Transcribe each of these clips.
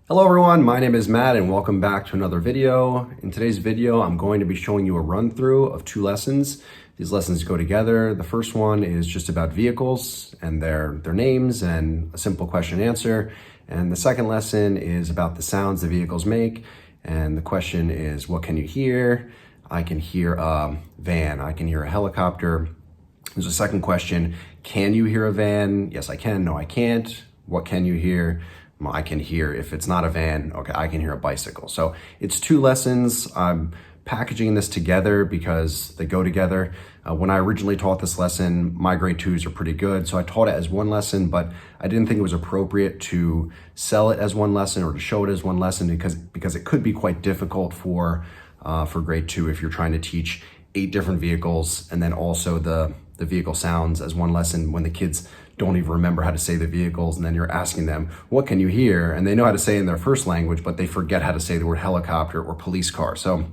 Hello everyone, my name is Matt and welcome back to another video. In today's video, I'm going to be showing you a run through of two lessons. These lessons go together. The first one is just about vehicles and their names and a simple question and answer. And the second lesson is about the sounds the vehicles make. And the question is, what can you hear? I can hear a van. I can hear a helicopter. There's a second question. Can you hear a van? Yes, I can. No, I can't. What can you hear? Well, I can hear, if it's not a van, okay, I can hear a bicycle. So it's two lessons. I'm packaging this together because they go together. When I originally taught this lesson, my grade 2s are pretty good. So I taught it as one lesson, but I didn't think it was appropriate to sell it as one lesson or to show it as one lesson because it could be quite difficult for grade 2 if you're trying to teach 8 different vehicles and then also the vehicle sounds as one lesson when the kids don't even remember how to say the vehicles, and then you're asking them, what can you hear? And they know how to say in their first language, but they forget how to say the word helicopter or police car. So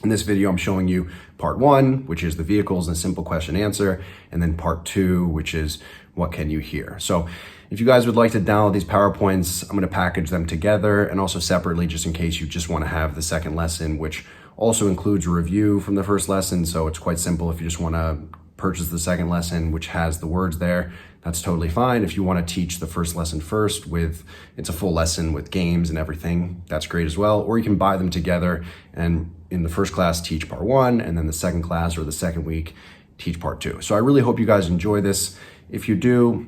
in this video, I'm showing you part 1, which is the vehicles and simple question answer, and then part 2, which is what can you hear? So if you guys would like to download these PowerPoints, I'm gonna package them together and also separately just in case you just wanna have the second lesson, which also includes a review from the first lesson. So it's quite simple. If you just wanna purchase the second lesson, which has the words there, that's totally fine. If you want to teach the first lesson first it's a full lesson with games and everything, that's great as well. Or you can buy them together and in the first class teach part 1 and then the second class or the second week teach part 2. So I really hope you guys enjoy this. If you do,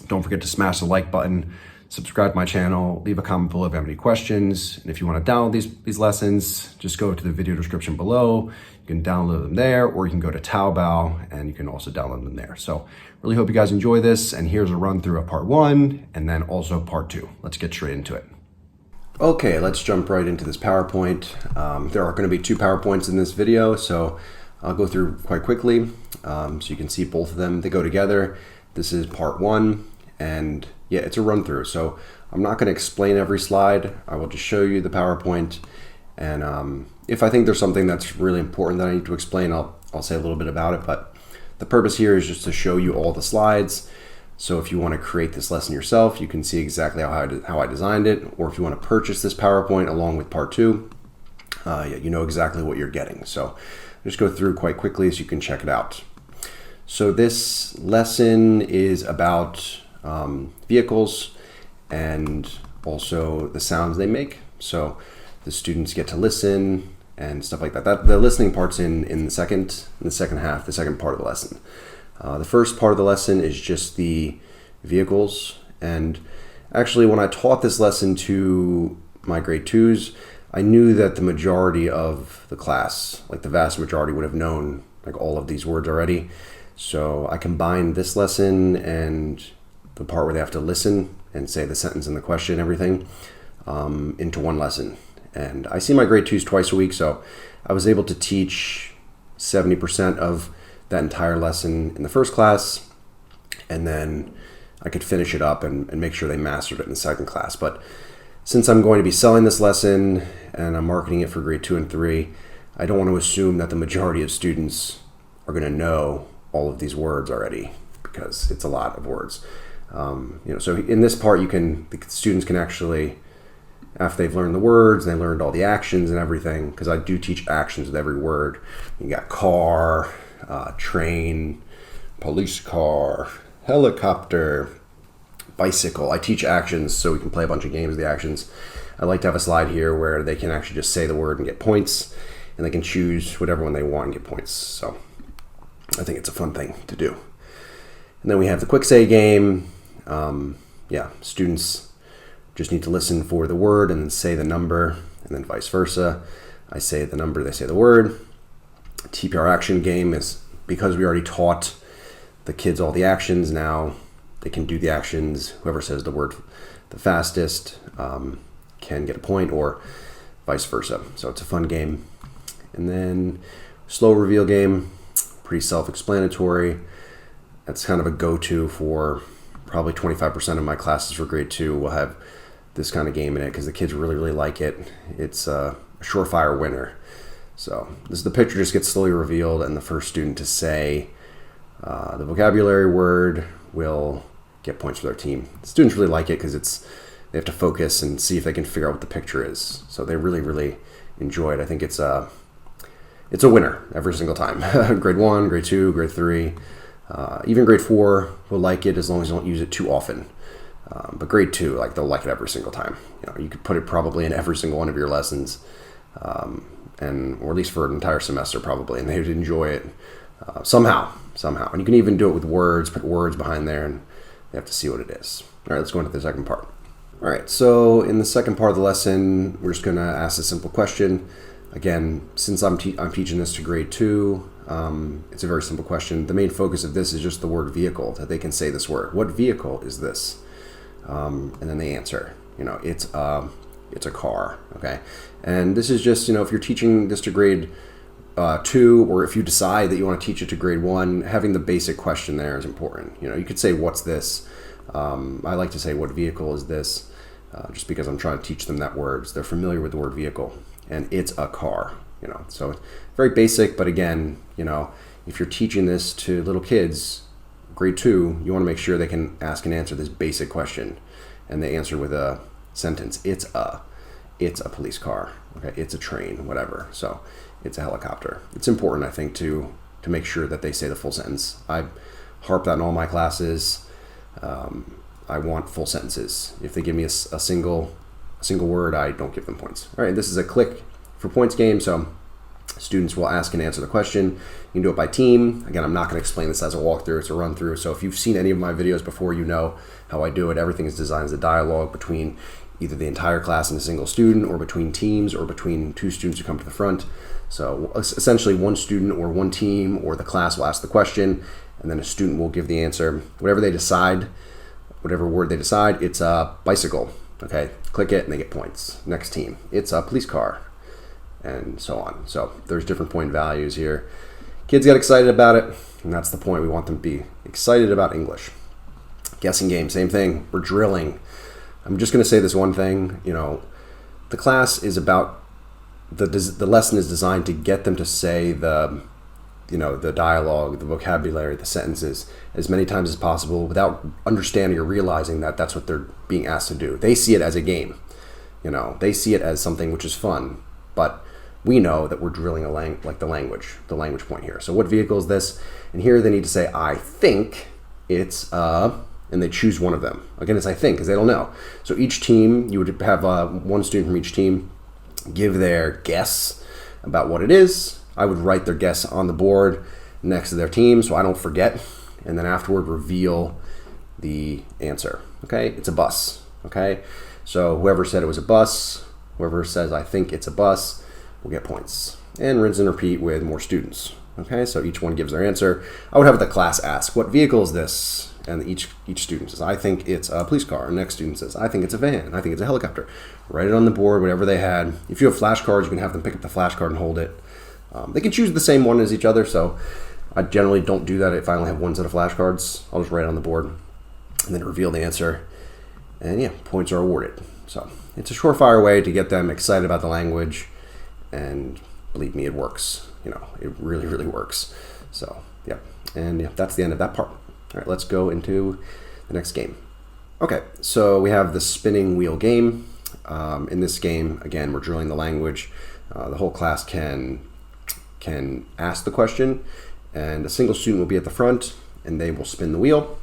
don't forget to smash the like button, subscribe to my channel, leave a comment below if you have any questions. And if you want to download these lessons, just go to the video description below. You can download them there, or you can go to Taobao and you can also download them there. So really hope you guys enjoy this. And here's a run through of part 1 and then also part 2. Let's get straight into it. Okay, let's jump right into this PowerPoint. There are going to be 2 PowerPoints in this video, so I'll go through quite quickly so you can see both of them. They go together. This is part 1. And yeah, it's a run through. So I'm not going to explain every slide. I will just show you the PowerPoint. And if I think there's something that's really important that I need to explain, I'll say a little bit about it. But the purpose here is just to show you all the slides. So if you want to create this lesson yourself, you can see exactly how I designed it. Or if you want to purchase this PowerPoint along with part 2, yeah, you know exactly what you're getting. So just go through quite quickly so you can check it out. So this lesson is about vehicles and also the sounds they make. So the students get to listen and stuff like that. The listening part's in the second half, the second part of the lesson. The first part of the lesson is just the vehicles. And actually, when I taught this lesson to my grade 2s, I knew that the majority of the class, like the vast majority, would have known like all of these words already. So I combined this lesson and the part where they have to listen and say the sentence and the question and everything into one lesson. And I see my grade 2s twice a week, so I was able to teach 70% of that entire lesson in the first class, and then I could finish it up and make sure they mastered it in the second class. But since I'm going to be selling this lesson and I'm marketing it for grade 2 and 3, I don't want to assume that the majority of students are going to know all of these words already because it's a lot of words. So in this part, the students can actually, after they've learned the words and they learned all the actions and everything, because I do teach actions with every word. You got car, train, police car, helicopter, bicycle. I teach actions so we can play a bunch of games with the actions. I like to have a slide here where they can actually just say the word and get points, and they can choose whatever one they want and get points. So I think it's a fun thing to do. And then we have the quick say game. Students just need to listen for the word and then say the number, and then vice versa. I say the number, they say the word. TPR action game is because we already taught the kids all the actions. Now they can do the actions. Whoever says the word the fastest can get a point, or vice versa. So it's a fun game. And then slow reveal game, pretty self-explanatory. That's kind of a go-to for probably 25% of my classes for grade 2 will have this kind of game in it because the kids really, really like it. It's a surefire winner. So the picture just gets slowly revealed, and the first student to say the vocabulary word will get points for their team. Students really like it because it's they have to focus and see if they can figure out what the picture is. So they really, really enjoy it. I think it's a winner every single time. Grade 1, grade 2, grade 3, even grade 4 will like it as long as you don't use it too often. But grade 2, like, they'll like it every single time. You could put it probably in every single one of your lessons, or at least for an entire semester probably, and they would enjoy it somehow. And you can even do it with words, put words behind there, and they have to see what it is. All right, let's go into the second part. All right, so in the second part of the lesson, we're just going to ask a simple question. Again, since I'm teaching this to grade 2, it's a very simple question. The main focus of this is just the word vehicle, that they can say this word. What vehicle is this? And then they answer. It's a car. Okay, and this is just if you're teaching this to grade 2, or if you decide that you want to teach it to grade 1, having the basic question there is important. You could say, "What's this?" I like to say, "What vehicle is this?" Just because I'm trying to teach them that word. So they're familiar with the word vehicle, and it's a car. So it's very basic. But again, if you're teaching this to little kids, grade 2, you want to make sure they can ask and answer this basic question, and they answer with a sentence. It's a police car. Okay, it's a train, whatever. So it's a helicopter. It's important, I think, to make sure that they say the full sentence. I harp that in all my classes. I want full sentences. If they give me a single word, I don't give them points. All right, this is a click for points game, so students will ask and answer the question. You can do it by team. Again, I'm not going to explain this as a walkthrough. It's a run through. So if you've seen any of my videos before, you know how I do it. Everything is designed as a dialogue between either the entire class and a single student, or between teams, or between 2 students who come to the front. So essentially, one student or one team or the class will ask the question, and then a student will give the answer. Whatever word they decide, it's a bicycle. Okay, click it and they get points. Next team, it's a police car, and so on. So there's different point values here. Kids get excited about it, and that's the point. We want them to be excited about English. Guessing game, same thing. We're drilling. I'm just going to say this one thing. The class is about the lesson is designed to get them to say the dialogue, the vocabulary, the sentences as many times as possible without understanding or realizing that that's what they're being asked to do. They see it as a game. They see it as something which is fun, but we know that we're drilling the language point here. So what vehicle is this? And here they need to say, "I think it's and they choose one of them. Again, it's "I think" because they don't know. So each team, you would have one student from each team give their guess about what it is. I would write their guess on the board next to their team so I don't forget, and then afterward reveal the answer. Okay, it's a bus. Okay, so whoever said it was a bus, whoever says "I think it's a bus," will get points. And rinse and repeat with more students. Okay, so each one gives their answer. I would have the class ask, "What vehicle is this?" And each student says, "I think it's a police car." And next student says, "I think it's a van. I think it's a helicopter." Write it on the board, whatever they had. If you have flashcards, you can have them pick up the flashcard and hold it. They can choose the same one as each other, so I generally don't do that if I only have one set of flashcards. I'll just write it on the board and then reveal the answer. And yeah, points are awarded. So it's a surefire way to get them excited about the language, and believe me, it works. It really, really works. So yeah, and yeah, that's the end of that part. All right, let's go into the next game. Okay, so we have the spinning wheel game. In this game, again, we're drilling the language. The whole class can ask the question, and a single student will be at the front, and they will spin the wheel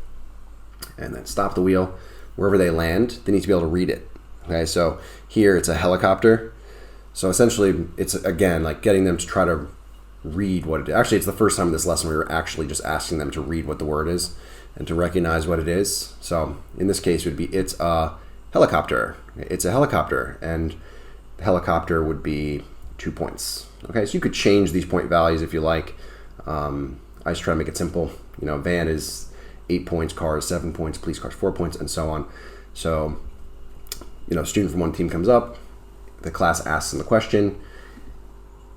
and then stop the wheel. Wherever they land, they need to be able to read it. Okay, so here it's a helicopter. So essentially, it's again like getting them to try to read what it is. Actually, it's the first time in this lesson we were actually just asking them to read what the word is and to recognize what it is. So in this case, it would be "It's a helicopter." It's a helicopter, and the helicopter would be 2 points. Okay, so you could change these point values if you like. I just try to make it simple. Van is 8 points, car is 7 points, police car is 4 points, and so on. So, a student from one team comes up, the class asks him the question,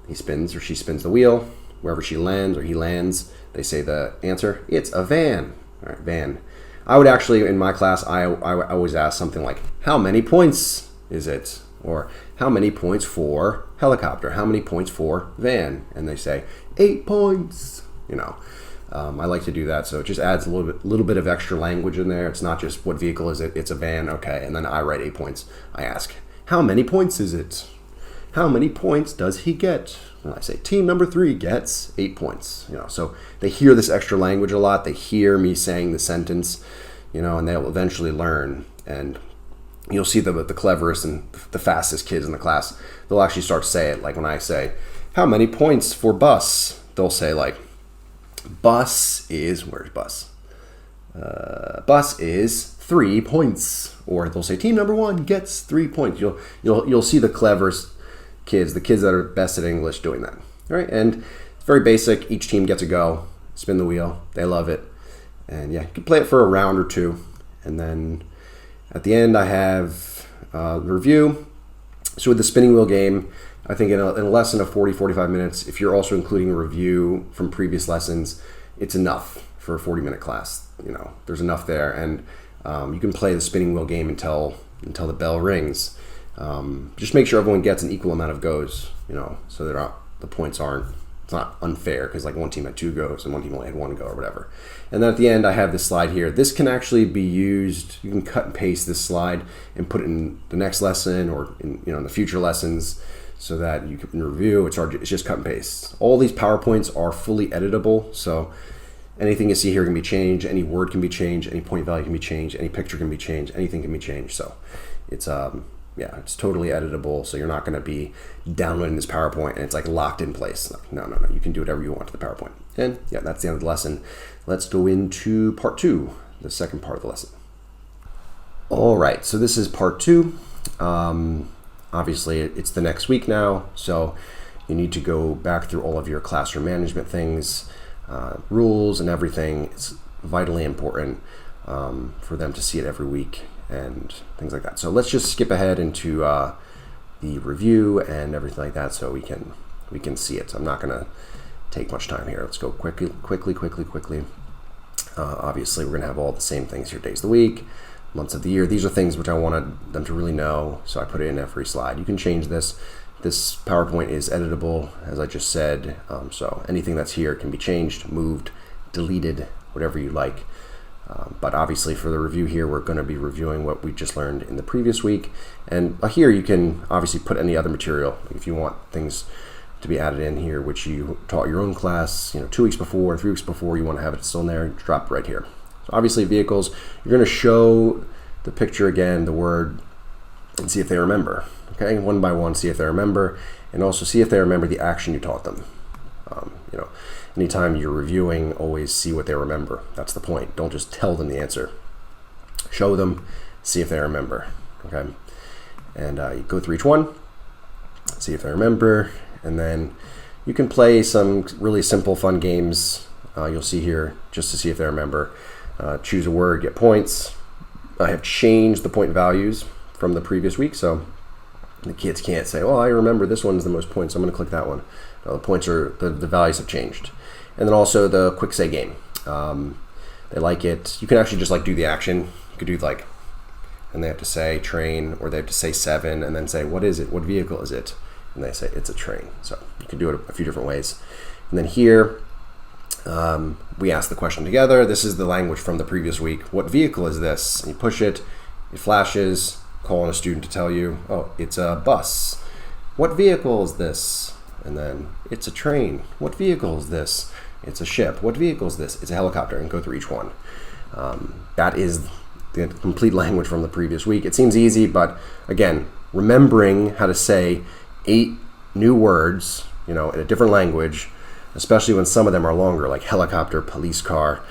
he spins or she spins the wheel. Wherever she lands or he lands, they say the answer. "It's a van." All right, van. I would actually, in my class, I always ask something like, "How many points is it?" Or "How many points for helicopter? How many points for van?" And they say 8 points. I like to do that, so it just adds a little bit of extra language in there. It's not just what vehicle is it, it's a van, okay, and then I write 8 points. I ask, how many points is it? How many points does he get? And I say, team number 3 gets 8 points. So they hear this extra language a lot. They hear me saying the sentence, and they'll eventually learn. And you'll see the cleverest and the fastest kids in the class, they'll actually start to say it. Like when I say, how many points for bus? They'll say like, bus is, where's bus? Bus is 3 points. Or they'll say, team number 1 gets 3 points. You'll see the cleverest kids, the kids that are best at English doing that. All right, and it's very basic. Each team gets a go, spin the wheel. They love it. And yeah, you can play it for a round or two. And then at the end, I have the review. So with the spinning wheel game, I think in a lesson of 40, 45 minutes, if you're also including a review from previous lessons, it's enough for a 40-minute class. There's enough there. And you can play the spinning wheel game until the bell rings. Just make sure everyone gets an equal amount of goes, so that the points it's not unfair, because like one team had 2 goes and one team only had 1 go or whatever. And then at the end, I have this slide here. This can actually be used. You can cut and paste this slide and put it in the next lesson or in the future lessons, so that you can review. It's just cut and paste. All these PowerPoints are fully editable, so anything you see here can be changed. Any word can be changed. Any point value can be changed. Any picture can be changed. Anything can be changed. So it's it's totally editable. So you're not going to be downloading this PowerPoint and it's like locked in place. No. You can do whatever you want to the PowerPoint. And yeah, that's the end of the lesson. Let's go into part 2, the second part of the lesson. All right, so this is part 2. Obviously, it's the next week now, so you need to go back through all of your classroom management things, rules and everything. It's vitally important for them to see it every week and things like that. So let's just skip ahead into the review and everything like that, so we can see it. So I'm not going to take much time here. Let's go quickly. Obviously, we're going to have all the same things here: days of the week, months of the year. These are things which I wanted them to really know, so I put it in every slide. You can change this. This PowerPoint is editable, as I just said, so anything that's here can be changed, moved, deleted, whatever you like. But obviously for the review here, we're going to be reviewing what we just learned in the previous week. And here you can obviously put any other material. If you want things to be added in here, which you taught your own class, 2 weeks before, 3 weeks before, you want to have it still in there, drop right here. So obviously vehicles, you're going to show the picture again, the word, and see if they remember. Okay, one by one, see if they remember, and also see if they remember the action you taught them. Anytime you're reviewing, always see what they remember. That's the point. Don't just tell them the answer. Show them, see if they remember. Okay, and you go through each one, see if they remember, and then you can play some really simple, fun games. You'll see here just to see if they remember. Choose a word, get points. I have changed the point values from the previous week, so the kids can't say, "Oh, I remember this one's the most points, so I'm going to click that one." No, the points are the values have changed. And then also the quick say game. They like it. You can actually just like do the action. You could do like, and they have to say train, or they have to say 7, and then say, what is it? What vehicle is it? And they say it's a train. So you can do it a few different ways. And then here, we ask the question together. This is the language from the previous week. What vehicle is this? And you push it, it flashes, call on a student to tell you, oh, it's a bus. What vehicle is this? And then it's a train. What vehicle is this? It's a ship. What vehicle is this? It's a helicopter, and go through each one. That is the complete language from the previous week. It seems easy, but again, remembering how to say 8 new words, in a different language, especially when some of them are longer, like helicopter, police car.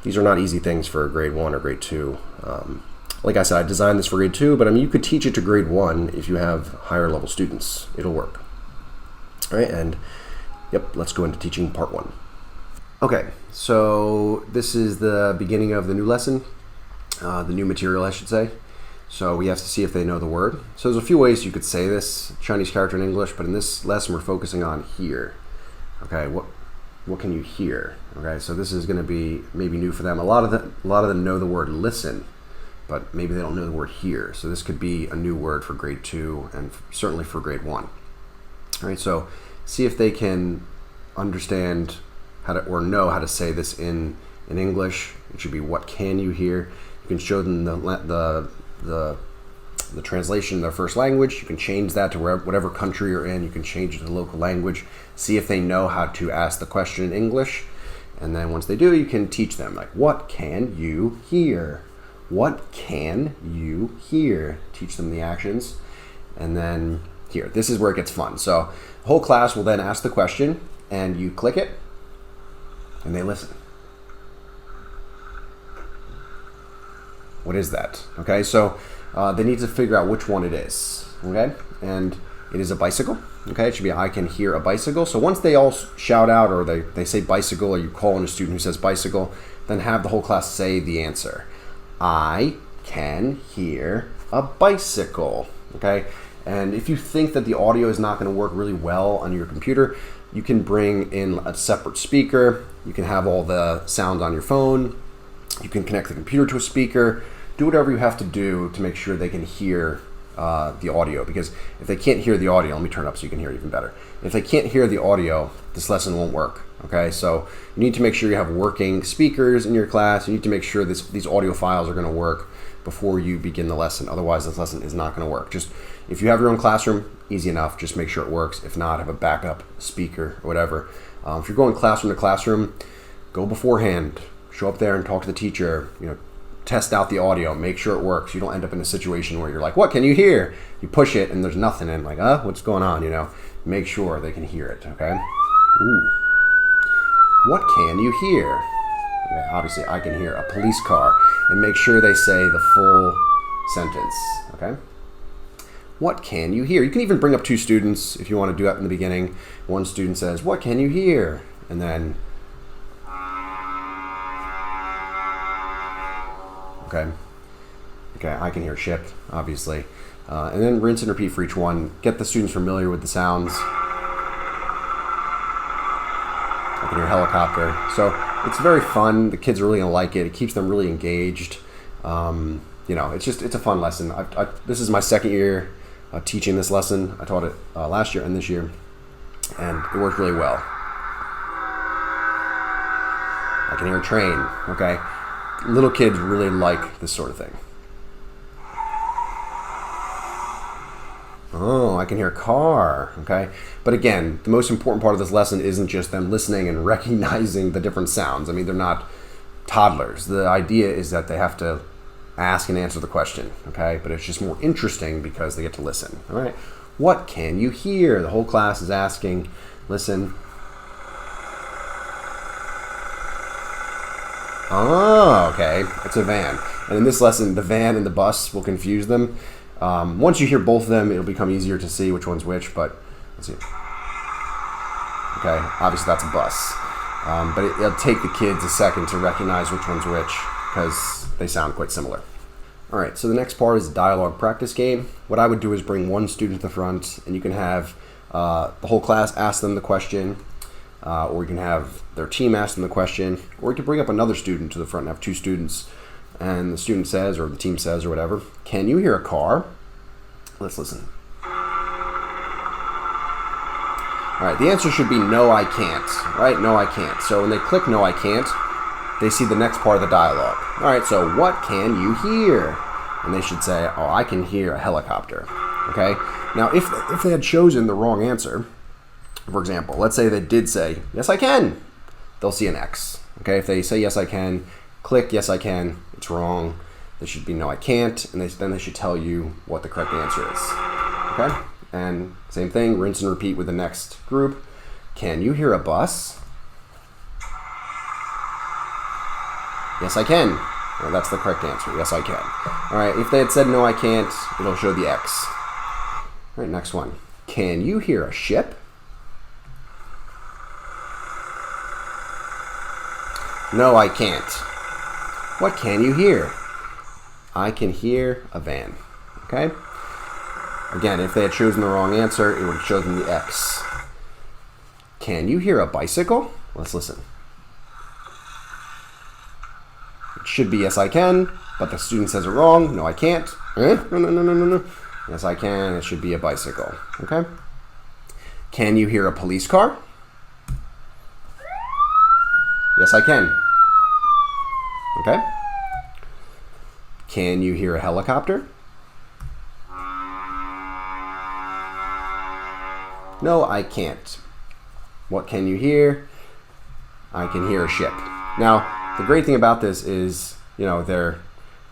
These are not easy things for grade 1 or grade 2. Like I said, I designed this for grade 2, but you could teach it to grade 1 if you have higher level students. It'll work. All right, and yep, let's go into teaching part 1. Okay, so this is the beginning of the new lesson, the new material, I should say. So we have to see if they know the word. So there's a few ways you could say this Chinese character in English, but in this lesson we're focusing on hear. Okay, what can you hear? Okay, so this is going to be maybe new for them. A lot of them know the word listen, but maybe they don't know the word hear. So this could be a new word for grade 2 and certainly for grade 1. All right, so see if they can understand know how to say this in English. It should be what can you hear. You can show them the translation in their first language. You can change that to whatever country you're in. You can change it to the local language. See if they know how to ask the question in English. And then once they do, you can teach them, like, what can you hear? What can you hear? Teach them the actions. And then here, this is where it gets fun. So the whole class will then ask the question, and you click it, and they listen. What is that? Okay, so they need to figure out which one it is. Okay, and it is a bicycle. Okay, it should be I can hear a bicycle. So once they all shout out, or they say bicycle, or you call in a student who says bicycle, then have the whole class say the answer. I can hear a bicycle. Okay, and if you think that the audio is not going to work really well on your computer, you can bring in a separate speaker. You can have all the sounds on your phone. You can connect the computer to a speaker. Do whatever you have to do to make sure they can hear the audio, because if they can't hear the audio, let me turn it up so you can hear it even better. If they can't hear the audio, this lesson won't work. Okay, so you need to make sure you have working speakers in your class. You need to make sure these audio files are going to work before you begin the lesson. Otherwise, this lesson is not going to work. Just if you have your own classroom, easy enough. Just make sure it works. If not, have a backup speaker or whatever. If you're going classroom to classroom, go beforehand. Show up there and talk to the teacher. Test out the audio, make sure it works. You don't end up in a situation where you're like, what can you hear? You push it and there's nothing, and like, what's going on? Make sure they can hear it. Okay. Ooh. What can you hear? Okay, obviously I can hear a police car, and make sure they say the full sentence. Okay. What can you hear? You can even bring up two students if you want to do that in the beginning. One student says, what can you hear? And then Okay, I can hear ship, obviously. And then rinse and repeat for each one. Get the students familiar with the sounds. I can hear helicopter. So it's very fun. The kids are really gonna like it. It keeps them really engaged. It's a fun lesson. This is my second year teaching this lesson. I taught it last year and this year, and it worked really well. I can hear a train, okay? Little kids really like this sort of thing. Oh, I can hear a car, okay? But again, the most important part of this lesson isn't just them listening and recognizing the different sounds. I mean, they're not toddlers. The idea is that they have to ask and answer the question, okay? But it's just more interesting because they get to listen, all right? What can you hear? The whole class is asking, listen. Oh, okay, it's a van. And in this lesson, the van and the bus will confuse them. Once you hear both of them, it'll become easier to see which one's which, but let's see. Okay, obviously that's a bus. But it'll take the kids a second to recognize which one's which because they sound quite similar. All right, so the next part is a dialogue practice game. What I would do is bring one student to the front, and you can have the whole class ask them the question, or you can have their team ask them the question, or you can bring up another student to the front and have two students, and the student says, or the team says, or whatever, can you hear a car? Let's listen. All right, the answer should be no, I can't, right? No, I can't. So when they click no, I can't, they see the next part of the dialogue. All right, so what can you hear? And they should say, oh, I can hear a helicopter, okay? Now, if they had chosen the wrong answer, for example, let's say they did say, yes, I can, they'll see an X, okay? If they say, yes, I can, click, yes, I can, it's wrong. There should be no, I can't, and then they should tell you what the correct answer is, okay? And same thing, rinse and repeat with the next group. Can you hear a bus? Yes, I can. Well, that's the correct answer. Yes, I can. All right, if they had said no, I can't, it'll show the X. All right, next one. Can you hear a ship? No, I can't. What can you hear? I can hear a van. Okay? Again, if they had chosen the wrong answer, it would show them the X. Can you hear a bicycle? Let's listen. It should be yes, I can, but the student says it wrong. No, I can't. No. Yes, I can. It should be a bicycle. Okay? Can you hear a police car? Yes, I can. Okay. Can you hear a helicopter? No, I can't. What can you hear? I can hear a ship. Now, the great thing about this is, you know, they're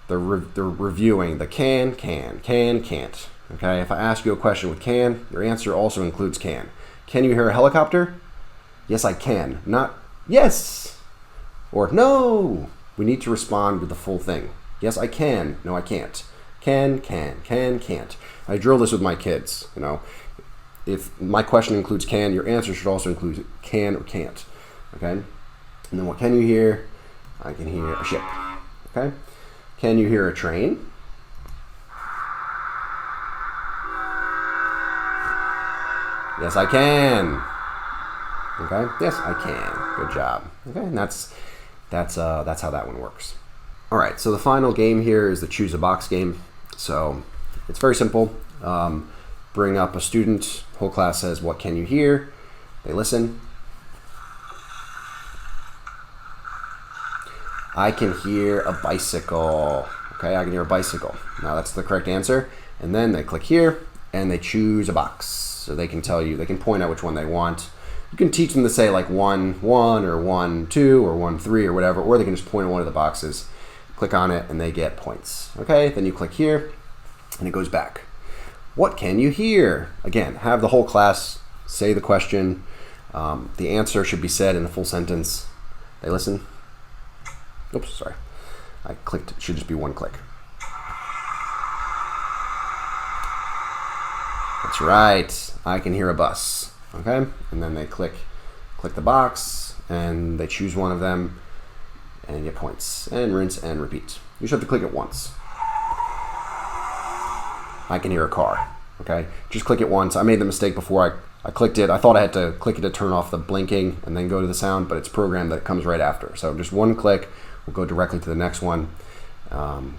reviewing the can, can't. Okay, if I ask you a question with can, your answer also includes can. Can you hear a helicopter? Yes, I can. Not yes or no. We need to respond with the full thing. Yes, I can. No, I can't. Can, can't. I drill this with my kids, you know. If my question includes can, your answer should also include can or can't. Okay? And then what can you hear? I can hear a ship. Okay? Can you hear a train? Yes, I can. Okay? Yes, I can. Good job. Okay? And that's how that one works. All right, so the final game here is the choose a box game. So it's very simple. Bring up a student. Whole class says, what can you hear? They listen. I can hear a bicycle. Okay, I can hear a bicycle. Now that's the correct answer. And then they click here and they choose a box. So they can tell you, they can point out which one they want. You can teach them to say like 1, 1 or 1, 2 or 1, 3 or whatever, or they can just point at one of the boxes, click on it, and they get points. Okay, then you click here and it goes back. What can you hear? Again, have the whole class say the question. The answer should be said in a full sentence. They listen. Oops, sorry. I clicked, it should just be one click. That's right, I can hear a bus. Okay, and then they click the box and they choose one of them and get points, and rinse and repeat. You just have to click it once. I can hear a car. Okay, just click it once. I made the mistake before I clicked it. I thought I had to click it to turn off the blinking and then go to the sound, but it's programmed that it comes right after. So just one click, we'll go directly to the next one.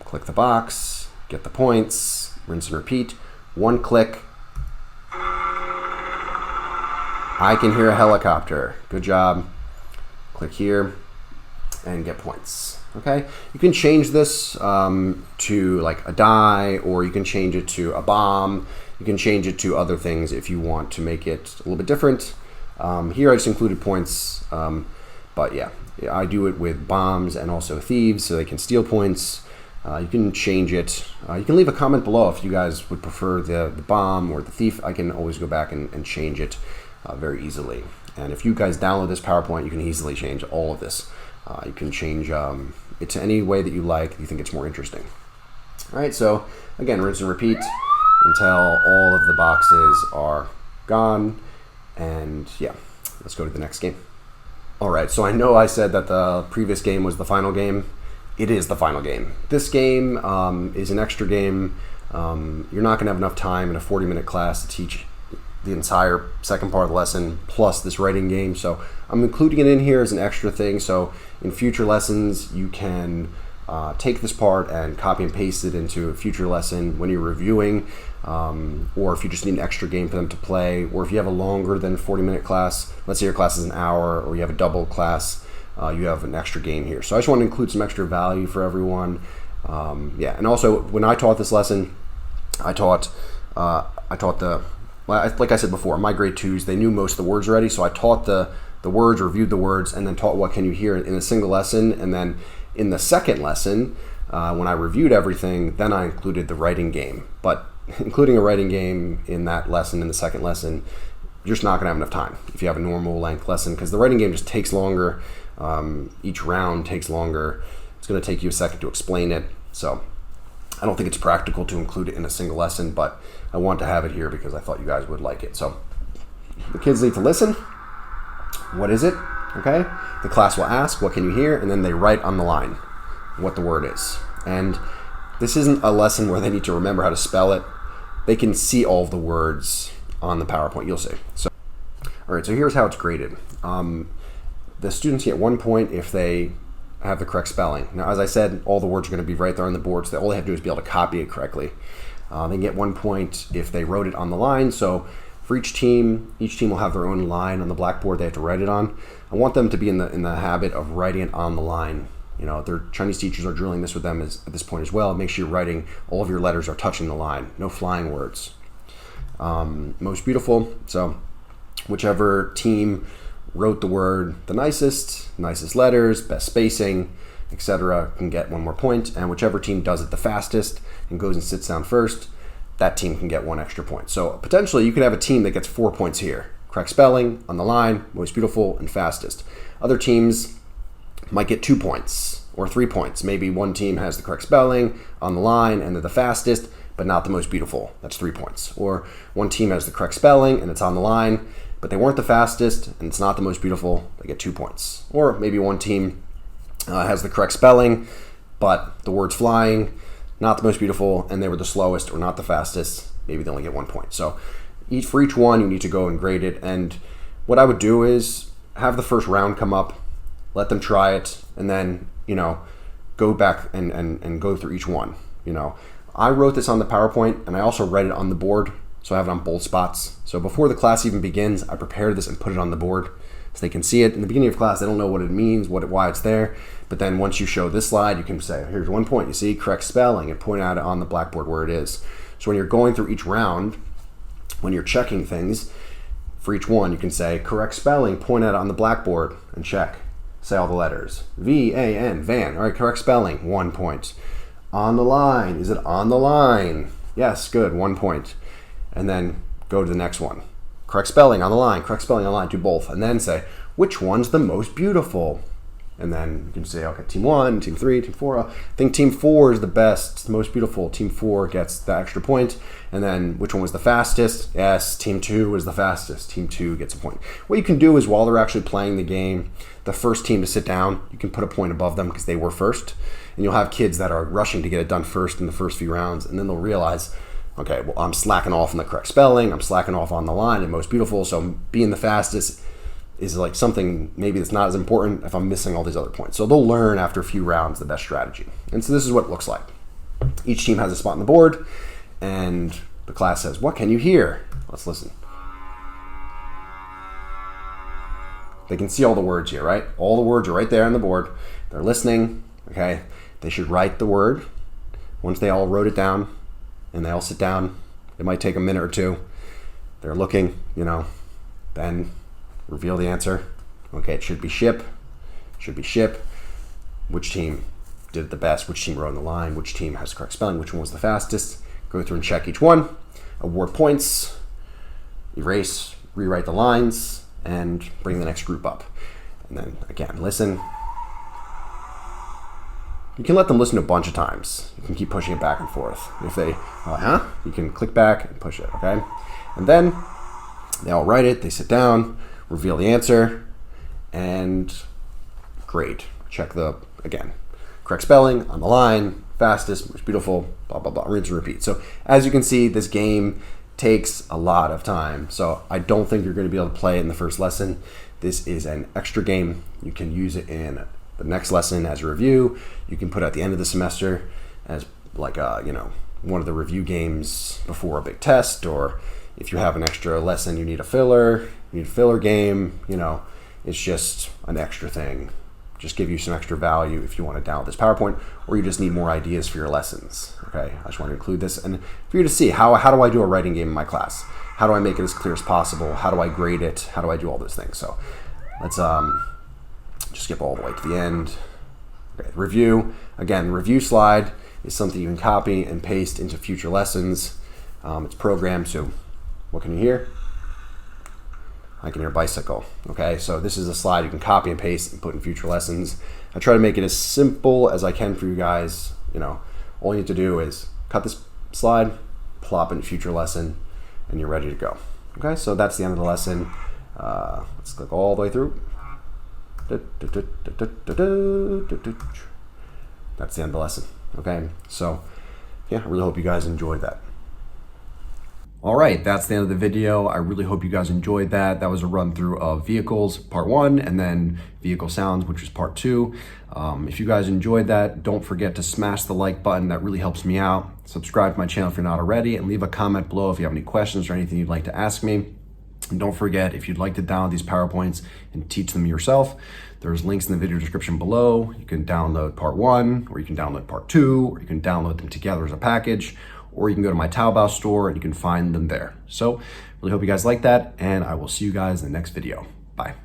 Click the box, get the points, rinse and repeat. One click. I can hear a helicopter. Good job. Click here and get points. Okay, you can change this to like a die, or you can change it to a bomb. You can change it to other things if you want to make it a little bit different. Here I just included points, but yeah, I do it with bombs and also thieves so they can steal points. You can change it. You can leave a comment below if you guys would prefer the bomb or the thief. I can always go back and change it very easily. And if you guys download this PowerPoint, you can easily change all of this. You can change it to any way that you like, you think it's more interesting. All right, so again, rinse and repeat until all of the boxes are gone. And yeah, let's go to the next game. All right, so I know I said that the previous game was the final game. It is the final game. This game is an extra game. You're not gonna have enough time in a 40-minute class to teach the entire second part of the lesson plus this writing game. So I'm including it in here as an extra thing. So in future lessons, you can take this part and copy and paste it into a future lesson when you're reviewing, or if you just need an extra game for them to play, or if you have a longer than 40-minute class, let's say your class is an hour, or you have a double class, you have an extra game here. So I just want to include some extra value for everyone. Yeah, and also when I taught this lesson, I taught like I said before, my grade 2s, they knew most of the words already, so I taught the words, reviewed the words, and then taught what can you hear in a single lesson. And then in the second lesson, when I reviewed everything, then I included the writing game. But including a writing game in that lesson, in the second lesson, you're just not going to have enough time if you have a normal length lesson, because the writing game just takes longer. Each round takes longer. It's going to take you a second to explain it. So I don't think it's practical to include it in a single lesson, but I want to have it here because I thought you guys would like it. So the kids need to listen. What is it? Okay. The class will ask, what can you hear? And then they write on the line what the word is. And this isn't a lesson where they need to remember how to spell it. They can see all of the words on the PowerPoint, you'll see. So, all right, so here's how it's graded. The students get 1 point if they have the correct spelling. Now, as I said, all the words are going to be right there on the board, so all they have to do is be able to copy it correctly. They get 1 point if they wrote it on the line. So For each team will have their own line on the blackboard they have to write it on. I want them to be in the habit of writing it on the line. You know, their Chinese teachers are drilling this with them at this point as well. Make sure you're writing, all of your letters are touching the line. No flying words. Most beautiful. So whichever team wrote the word the nicest letters, best spacing, etc., can get 1 more point. And whichever team does it the fastest and goes and sits down first, that team can get 1 extra point. So potentially you could have a team that gets 4 points here. Correct spelling, on the line, most beautiful, and fastest. Other teams might get 2 points or 3 points. Maybe one team has the correct spelling, on the line, and they're the fastest, but not the most beautiful. That's 3 points. Or one team has the correct spelling and it's on the line, but they weren't the fastest and it's not the most beautiful. They get 2 points. Or maybe one team has the correct spelling, but the word's flying, not the most beautiful, and they were the slowest or not the fastest. Maybe they only get 1 point. So for each one, you need to go and grade it. And what I would do is have the first round come up, let them try it, and then, you know, go back and go through each one. You know, I wrote this on the PowerPoint and I also read it on the board. So I have it on both spots. So before the class even begins, I prepared this and put it on the board so they can see it. In the beginning of class, they don't know what it means, why it's there. But then once you show this slide, you can say, here's 1 point. You see, correct spelling, and point out on the blackboard where it is. So when you're going through each round, when you're checking things, for each one, you can say, correct spelling, point out on the blackboard, and check. Say all the letters. V-A-N, van. All right, correct spelling, 1 point. On the line, is it on the line? Yes, good, 1 point. And then go to the next one. Correct spelling on the line, correct spelling on the line, do both. And then say, which one's the most beautiful? And then you can say, okay, team 1, team 3, team 4. I think team 4 is the best, the most beautiful. Team 4 gets the extra point. And then which one was the fastest? Yes, team 2 was the fastest. Team 2 gets a point. What you can do is while they're actually playing the game, the first team to sit down, you can put a point above them because they were first. And you'll have kids that are rushing to get it done first in the first few rounds. And then they'll realize, okay, well, I'm slacking off on the correct spelling. I'm slacking off on the line and most beautiful. So being the fastest is like something maybe that's not as important if I'm missing all these other points. So they'll learn after a few rounds the best strategy. And so this is what it looks like. Each team has a spot on the board and the class says, what can you hear? Let's listen. They can see all the words here, right? All the words are right there on the board. They're listening, okay? They should write the word. Once they all wrote it down and they all sit down, it might take a minute or two. They're looking, you know, then reveal the answer. Okay, it should be ship. Should be ship. Which team did it the best? Which team wrote on the line? Which team has the correct spelling? Which one was the fastest? Go through and check each one. Award points. Erase, rewrite the lines, and bring the next group up. And then again, listen. You can let them listen a bunch of times. You can keep pushing it back and forth. If they, you can click back and push it, okay? And then they all write it, they sit down, reveal the answer, and grade. Check again, correct spelling, on the line, fastest, most beautiful, blah, blah, blah, rinse and repeat. So as you can see, this game takes a lot of time. So I don't think you're going to be able to play it in the first lesson. This is an extra game. You can use it in the next lesson as a review. You can put it at the end of the semester as like one of the review games before a big test, or if you have an extra lesson, you need a filler game, you know, it's just an extra thing. Just give you some extra value if you want to download this PowerPoint, or you just need more ideas for your lessons. Okay, I just want to include this and for you to see how do I do a writing game in my class? How do I make it as clear as possible? How do I grade it? How do I do all those things? So let's just skip all the way to the end. Okay, review. Again, the review slide is something you can copy and paste into future lessons. It's programmed, so what can you hear? I can hear bicycle. Okay, so this is a slide you can copy and paste and put in future lessons. I try to make it as simple as I can for you guys. You know, all you need to do is cut this slide, plop in a future lesson, and you're ready to go. Okay, so that's the end of the lesson. Let's click all the way through. That's the end of the lesson. Okay, so yeah, I really hope you guys enjoyed that. All right, that's the end of the video. I really hope you guys enjoyed that. That was a run through of vehicles, part 1, and then vehicle sounds, which was part 2. If you guys enjoyed that, don't forget to smash the like button. That really helps me out. Subscribe to my channel if you're not already, and leave a comment below if you have any questions or anything you'd like to ask me. And don't forget, if you'd like to download these PowerPoints and teach them yourself, there's links in the video description below. You can download part 1, or you can download part 2, or you can download them together as a package, or you can go to my Taobao store and you can find them there. So really hope you guys like that, and I will see you guys in the next video. Bye.